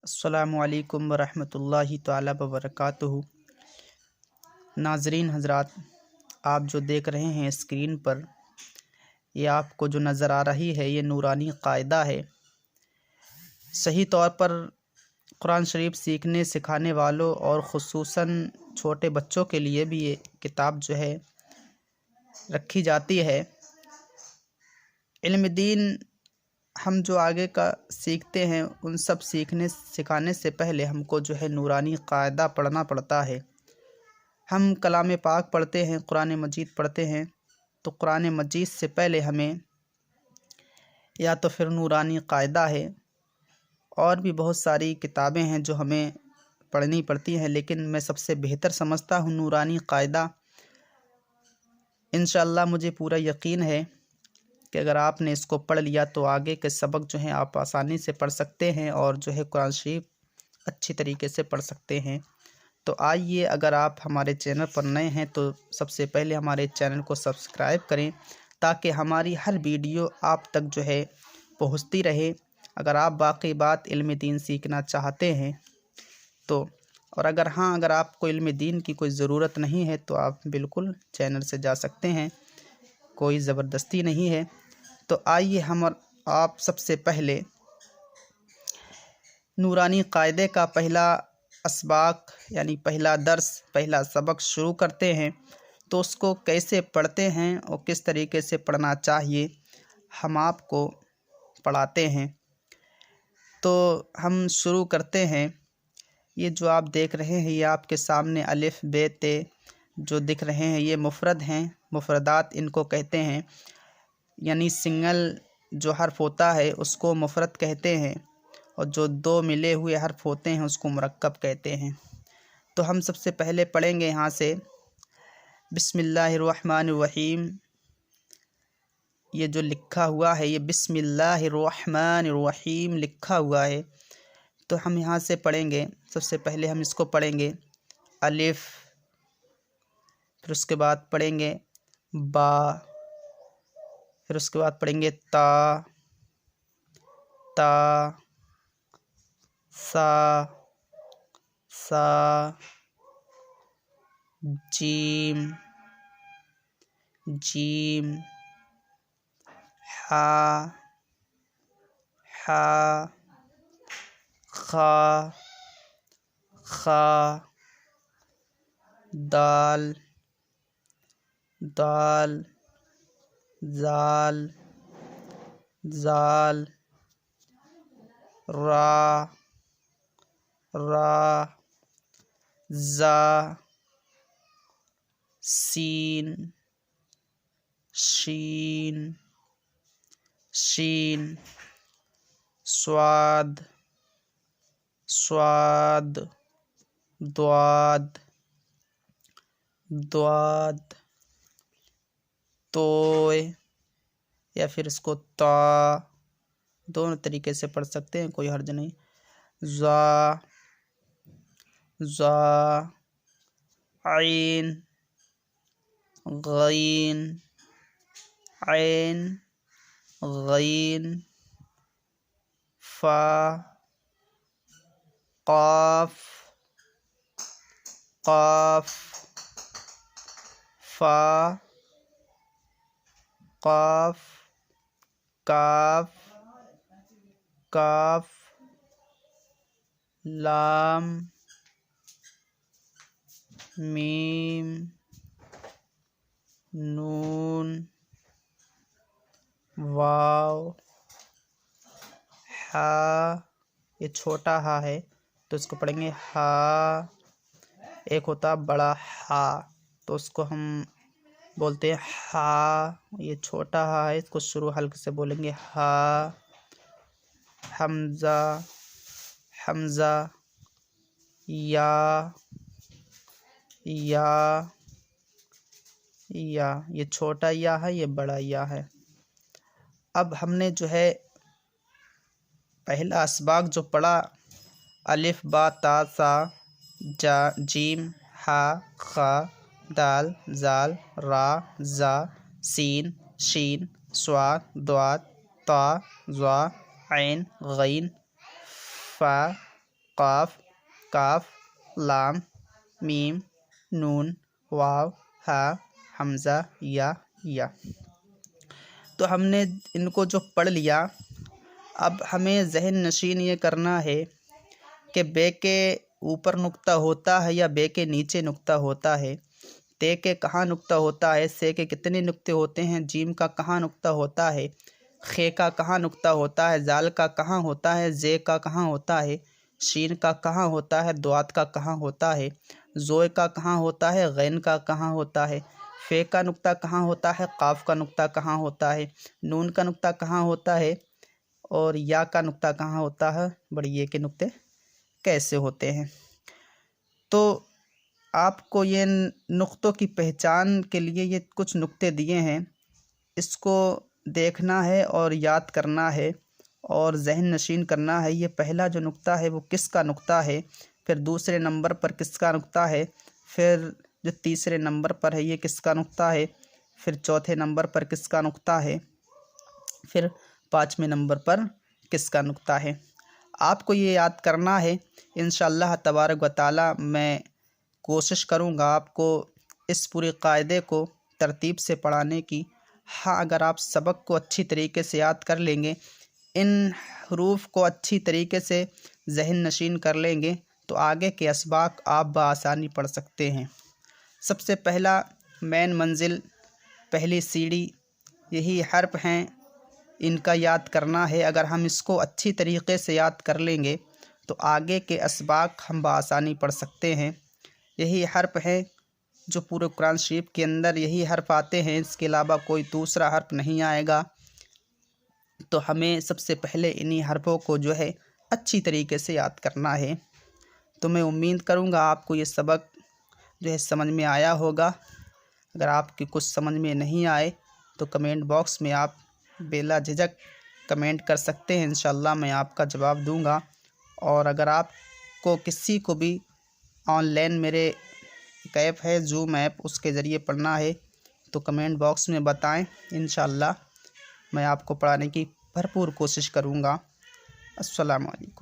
अस्सलामुअलैकुम वरहमतुल्लाहि ताला वबरकातुहू। नाज़रीन हज़रात, आप जो देख रहे हैं स्क्रीन पर, ये आपको जो नज़र आ रही है ये नूरानी कायदा है। सही तौर पर कुरान शरीफ सीखने सिखाने वालों और ख़ुसूसन छोटे बच्चों के लिए भी ये किताब जो है रखी जाती है। इल्म दीन हम जो आगे का सीखते हैं उन सब सीखने सिखाने से पहले हमको जो है नूरानी कायदा पढ़ना पड़ता है। हम कलाम पाक पढ़ते हैं, कुरान मजीद पढ़ते हैं, तो कुरान मजीद से पहले हमें या तो फिर नूरानी कायदा है, और भी बहुत सारी किताबें हैं जो हमें पढ़नी पड़ती हैं, लेकिन मैं सबसे बेहतर समझता हूँ नूरानी कायदा। इंशाअल्लाह मुझे पूरा यकीन है कि अगर आपने इसको पढ़ लिया तो आगे के सबक जो हैं आप आसानी से पढ़ सकते हैं और जो है कुरान शरीफ अच्छी तरीके से पढ़ सकते हैं। तो आइए, अगर आप हमारे चैनल पर नए हैं तो सबसे पहले हमारे चैनल को सब्सक्राइब करें ताकि हमारी हर वीडियो आप तक जो है पहुंचती रहे। अगर आप बाकी बात इल्म दीन सीखना चाहते हैं तो, और अगर आपको इल्म दीन की कोई ज़रूरत नहीं है तो आप बिल्कुल चैनल से जा सकते हैं, कोई ज़बरदस्ती नहीं है। तो आइए हम और आप सबसे पहले नूरानी कायदे का पहला असबाक यानी पहला दर्स, पहला सबक शुरू करते हैं। तो उसको कैसे पढ़ते हैं और किस तरीके से पढ़ना चाहिए हम आपको पढ़ाते हैं। तो हम शुरू करते हैं। ये जो आप देख रहे हैं ये आपके सामने अलिफ बे ते जो दिख रहे हैं ये मुफरद हैं, मुफरदात इनको कहते हैं, यानी सिंगल जो हर्फ होता है उसको मुफरद कहते हैं, और जो दो मिले हुए हर्फ होते हैं उसको मुरक्कब कहते हैं। तो हम सबसे पहले पढ़ेंगे यहाँ से बिस्मिल्लाहिर्रहमानिर्रहीम। ये जो लिखा हुआ है ये बिस्मिल्लाहिर्रहमानिर्रहीम लिखा हुआ है। तो हम यहाँ से पढ़ेंगे, सबसे पहले हम इसको पढ़ेंगे अलिफ, फिर उसके बाद पढ़ेंगे बा, फिर उसके बाद पढ़ेंगे ता, सा, जीम, हा, खा, दाल, जाल, रा, जा, सीन, शीन, स्वाद, द्वाद, तोय, या फिर इसको ता, दोनों तरीके से पढ़ सकते हैं, कोई हर्ज नहीं। ज़ा, आइन, गईन, फा, क़ाफ, फा, काफ, लाम, मीम, नून, वाव, हा, ये छोटा हा है तो इसको पढ़ेंगे हा। एक होता बड़ा हा तो उसको हम बोलते हैं हा, ये छोटा हा है, इसको शुरू हल्के से बोलेंगे हा। हमज़ा, या, ये छोटा या है, ये बड़ा या है। अब हमने जो है पहला असबाक जो पढ़ा, अलिफ बा ता सा जा जीम हा खा दाल जाल रा जा सीन शीन स्वाद द्वाद ता ज़ा ऐन गईन फा क़ाफ, काफ, लाम, मीम, नून, वाव, हा, हमज़ा, या। तो हमने इनको जो पढ़ लिया, अब हमें ज़हन नशीन ये करना है कि बे के ऊपर नुक्ता होता है या बे के नीचे नुक्ता होता है, ते के कहाँ नुक्ता होता है, से के कितने नुक्ते होते हैं, जीम का कहाँ नुक्ता होता है, खे का कहाँ नुक्ता होता है, जाल का कहाँ होता है, जे का कहाँ होता है, शीन का कहाँ होता है, द्वात का कहाँ होता है, जोए का कहाँ होता है, गैन का कहाँ होता है, फे का नुक्ता कहाँ होता है, काफ का नुक्ता कहाँ होता है, नून का नुक्ता कहाँ होता है, और या का नुक्ता कहाँ होता है, बड़ी ये के नुक्ते कैसे होते हैं। तो आपको ये नुक्तों की पहचान के लिए ये कुछ नुक्ते दिए हैं, इसको देखना है और याद करना है और ज़हन नशीन करना है। ये पहला जो नुक्ता है वो किसका नुक्ता है, फिर दूसरे नंबर पर किसका नुक्ता है, फिर जो तीसरे नंबर पर है ये किसका नुक्ता है, फिर चौथे नंबर पर किसका नुक्ता है, फिर पाँचवें नंबर पर किसका नुक्ता है। आपको ये याद करना है। इंशाअल्लाह तबारक व तआला मैं कोशिश करूँगा आपको इस पूरे कायदे को तरतीब से पढ़ाने की। हाँ, अगर आप सबक को अच्छी तरीके से याद कर लेंगे, इन हरूफ को अच्छी तरीके से ज़हन नशीन कर लेंगे, तो आगे के असबाक आप बआसानी पढ़ सकते हैं। सबसे पहला मेन मंजिल, पहली सीढ़ी, यही हर्फ हैं, इनका याद करना है। अगर हम इसको अच्छी तरीके से याद कर लेंगे तो आगे के असबाक हम बआसानी पढ़ सकते हैं। यही हर्फ है जो पूरे कुरान शरीफ के अंदर यही हर्फ आते हैं, इसके अलावा कोई दूसरा हर्फ नहीं आएगा। तो हमें सबसे पहले इन्हीं हर्फों को जो है अच्छी तरीके से याद करना है। तो मैं उम्मीद करूँगा आपको ये सबक जो है समझ में आया होगा। अगर आपकी कुछ समझ में नहीं आए तो कमेंट बॉक्स में आप बेला झिझक कमेंट कर सकते हैं, इंशाअल्लाह मैं आपका जवाब दूंगा। और अगर आपको किसी को भी ऑनलाइन मेरे एक ऐप है जूम ऐप, उसके ज़रिए पढ़ना है तो कमेंट बॉक्स में बताएं, इंशाअल्लाह मैं आपको पढ़ाने की भरपूर कोशिश करूँगा। अस्सलामु अलैकुम।